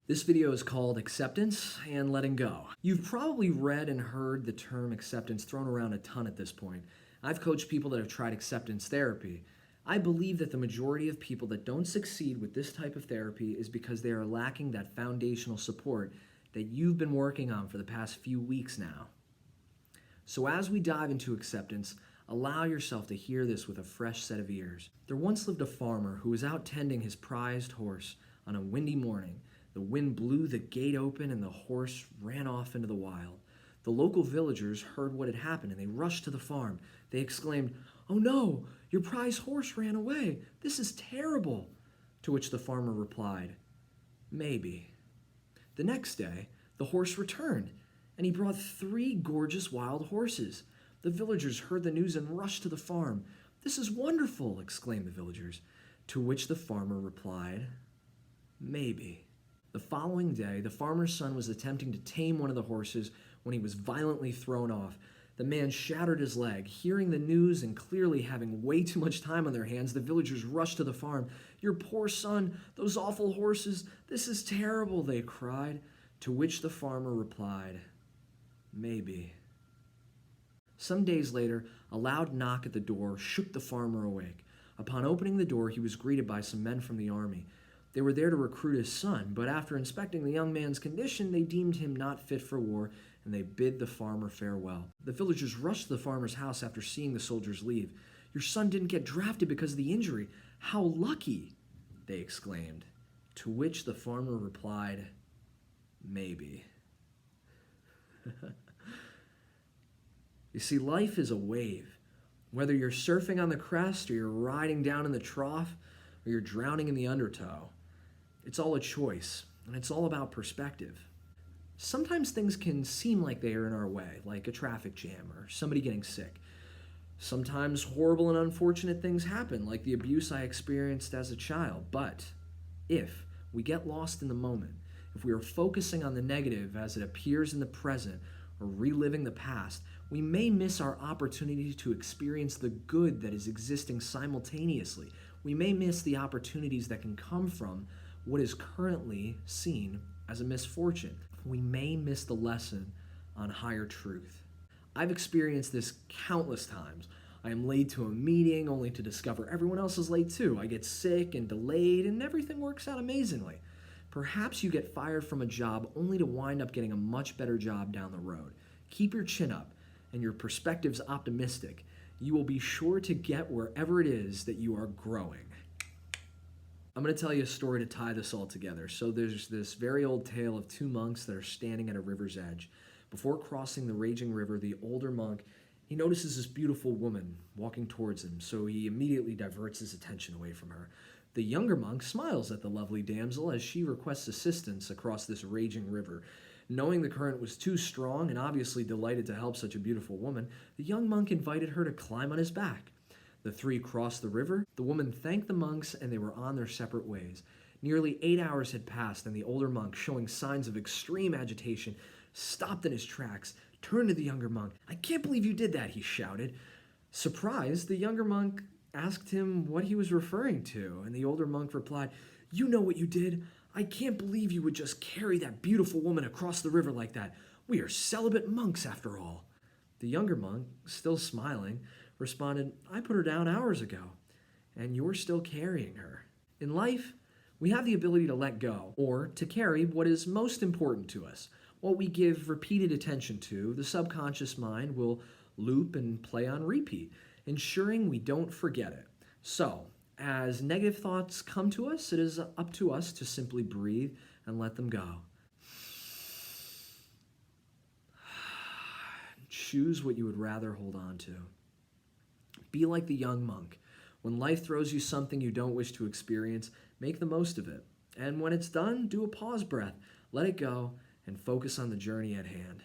This video is called Acceptance and Letting Go. You've probably read and heard the term acceptance thrown around a ton at this point. I've coached people that have tried acceptance therapy. I believe that the majority of people that don't succeed with this type of therapy is because they are lacking that foundational support that you've been working on for the past few weeks now. So as we dive into acceptance, allow yourself to hear this with a fresh set of ears. There once lived a farmer who was out tending his prized horse on a windy morning. The wind blew the gate open and the horse ran off into the wild. The local villagers heard what had happened and they rushed to the farm. They exclaimed, "Oh no, your prized horse ran away. This is terrible." To which the farmer replied, "Maybe." The next day, the horse returned and he brought 3 gorgeous wild horses. The villagers heard the news and rushed to the farm. "This is wonderful," exclaimed the villagers. To which the farmer replied, "Maybe." The following day, the farmer's son was attempting to tame one of the horses when he was violently thrown off. The man shattered his leg. Hearing the news and clearly having way too much time on their hands, the villagers rushed to the farm. "Your poor son, those awful horses, this is terrible," they cried. To which the farmer replied, "Maybe." Some days later, a loud knock at the door shook the farmer awake. Upon opening the door, he was greeted by some men from the army. They were there to recruit his son, but after inspecting the young man's condition, they deemed him not fit for war, and they bid the farmer farewell. The villagers rushed to the farmer's house after seeing the soldiers leave. "Your son didn't get drafted because of the injury. How lucky!" they exclaimed. To which the farmer replied, "Maybe." You see, life is a wave. Whether you're surfing on the crest, or you're riding down in the trough, or you're drowning in the undertow, it's all a choice, and it's all about perspective. Sometimes things can seem like they are in our way, like a traffic jam or somebody getting sick. Sometimes horrible and unfortunate things happen, like the abuse I experienced as a child. But if we get lost in the moment, if we are focusing on the negative as it appears in the present or reliving the past, we may miss our opportunity to experience the good that is existing simultaneously. We may miss the opportunities that can come from what is currently seen as a misfortune. We may miss the lesson on higher truth. I've experienced this countless times. I am late to a meeting only to discover everyone else is late too. I get sick and delayed and everything works out amazingly. Perhaps you get fired from a job only to wind up getting a much better job down the road. Keep your chin up and your perspective's optimistic. You will be sure to get wherever it is that you are growing. I'm going to tell you a story to tie this all together. So there's this very old tale of 2 monks that are standing at a river's edge. Before crossing the raging river, the older monk, he notices this beautiful woman walking towards him, so he immediately diverts his attention away from her. The younger monk smiles at the lovely damsel as she requests assistance across this raging river. Knowing the current was too strong and obviously delighted to help such a beautiful woman, the young monk invited her to climb on his back. The 3 crossed the river. The woman thanked the monks and they were on their separate ways. Nearly 8 hours had passed and the older monk, showing signs of extreme agitation, stopped in his tracks, turned to the younger monk. "I can't believe you did that," he shouted. Surprised, the younger monk asked him what he was referring to, and the older monk replied, "You know what you did. I can't believe you would just carry that beautiful woman across the river like that. We are celibate monks after all." The younger monk, still smiling, responded, "I put her down hours ago, and you're still carrying her." In life, we have the ability to let go, or to carry what is most important to us. What we give repeated attention to, the subconscious mind will loop and play on repeat, ensuring we don't forget it. So, as negative thoughts come to us, it is up to us to simply breathe and let them go. Choose what you would rather hold on to. Be like the young monk. When life throws you something you don't wish to experience, make the most of it. And when it's done, do a pause breath, let it go, and focus on the journey at hand.